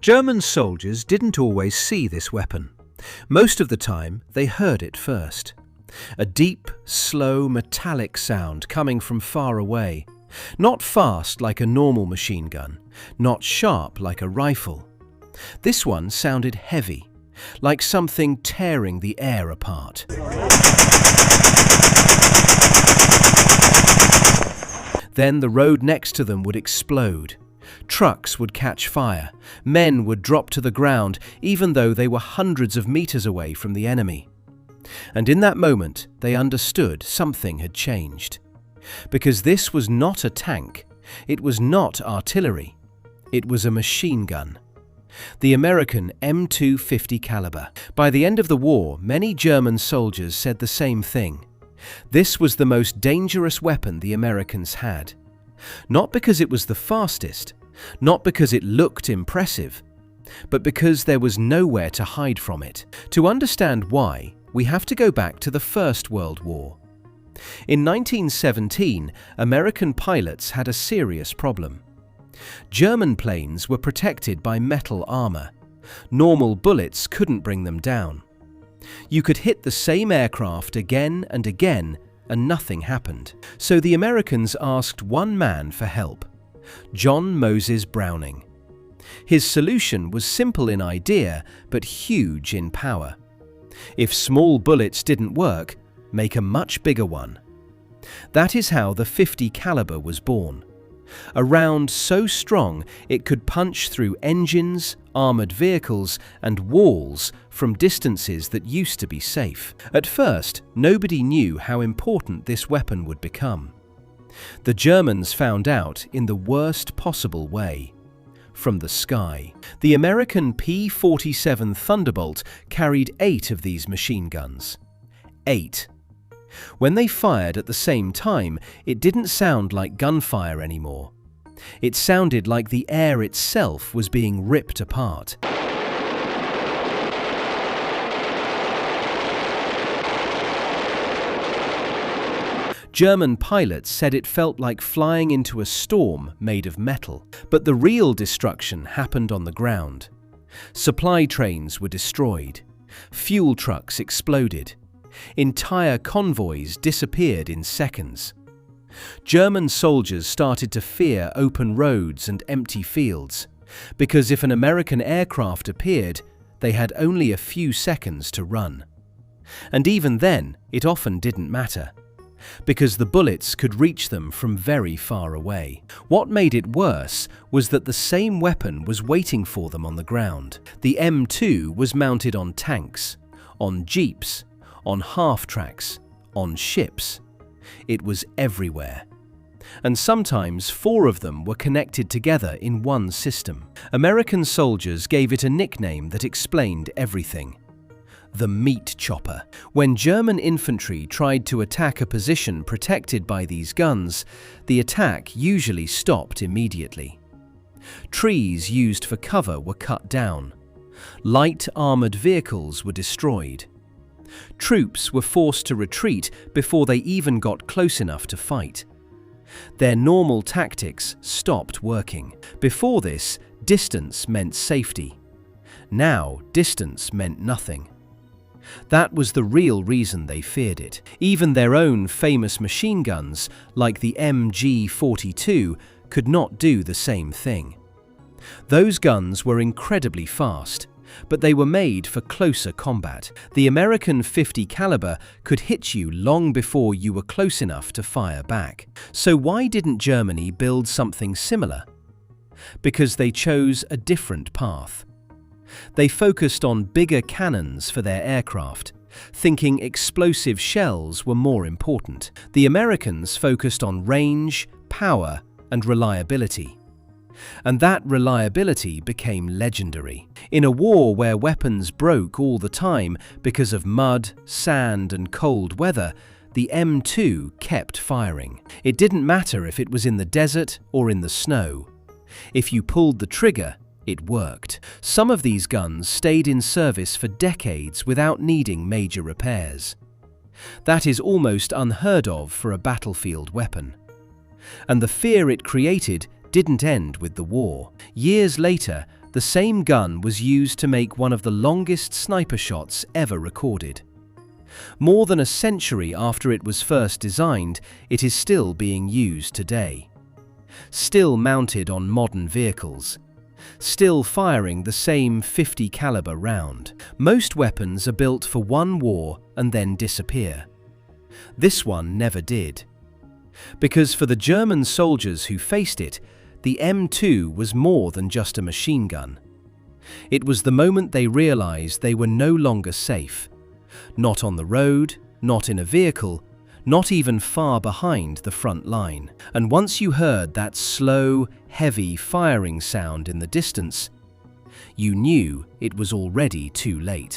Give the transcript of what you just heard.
German soldiers didn't always see this weapon. Most of the time, they heard it first. A deep, slow, metallic sound coming from far away. Not fast like a normal machine gun, not sharp like a rifle. This one sounded heavy, like something tearing the air apart. Then the road next to them would explode. Trucks would catch fire. Men would drop to the ground, even though they were hundreds of meters away from the enemy. And in that moment, they understood something had changed. Because this was not a tank. It was not artillery. It was a machine gun. The American M250 caliber. By the end of the war, many German soldiers said the same thing. This was the most dangerous weapon the Americans had. Not because it was the fastest, not because it looked impressive, but because there was nowhere to hide from it. To understand why, we have to go back to the First World War. In 1917, American pilots had a serious problem. German planes were protected by metal armor. Normal bullets couldn't bring them down. You could hit the same aircraft again and again, and nothing happened. So the Americans asked one man for help, John Moses Browning. His solution was simple in idea, but huge in power. If small bullets didn't work, make a much bigger one. That is how the .50 caliber was born. A round so strong it could punch through engines, armored vehicles, and walls from distances that used to be safe. At first, nobody knew how important this weapon would become. The Germans found out in the worst possible way. From the sky. The American P-47 Thunderbolt carried 8 of these machine guns. 8. When they fired at the same time, it didn't sound like gunfire anymore. It sounded like the air itself was being ripped apart. German pilots said it felt like flying into a storm made of metal. But the real destruction happened on the ground. Supply trains were destroyed. Fuel trucks exploded. Entire convoys disappeared in seconds. German soldiers started to fear open roads and empty fields, because if an American aircraft appeared, they had only a few seconds to run. And even then, it often didn't matter, because the bullets could reach them from very far away. What made it worse was that the same weapon was waiting for them on the ground. The M2 was mounted on tanks, on jeeps, on half-tracks, on ships. It was everywhere. And sometimes 4 of them were connected together in one system. American soldiers gave it a nickname that explained everything: the meat chopper. When German infantry tried to attack a position protected by these guns, the attack usually stopped immediately. Trees used for cover were cut down. Light armored vehicles were destroyed. Troops were forced to retreat before they even got close enough to fight. Their normal tactics stopped working. Before this, distance meant safety. Now, distance meant nothing. That was the real reason they feared it. Even their own famous machine guns, like the MG-42, could not do the same thing. Those guns were incredibly fast, but they were made for closer combat. The American .50 caliber could hit you long before you were close enough to fire back. So why didn't Germany build something similar? Because they chose a different path. They focused on bigger cannons for their aircraft, thinking explosive shells were more important. The Americans focused on range, power, and reliability. And that reliability became legendary. In a war where weapons broke all the time because of mud, sand, and cold weather, the M2 kept firing. It didn't matter if it was in the desert or in the snow. If you pulled the trigger, it worked. Some of these guns stayed in service for decades without needing major repairs. That is almost unheard of for a battlefield weapon. And the fear it created didn't end with the war. Years later, the same gun was used to make one of the longest sniper shots ever recorded. More than a century after it was first designed, it is still being used today. Still mounted on modern vehicles. Still firing the same .50 caliber round. Most weapons are built for one war and then disappear. This one never did. Because for the German soldiers who faced it, the M2 was more than just a machine gun. It was the moment they realized they were no longer safe. Not on the road, not in a vehicle, not even far behind the front line. And once you heard that slow, heavy firing sound in the distance, you knew it was already too late.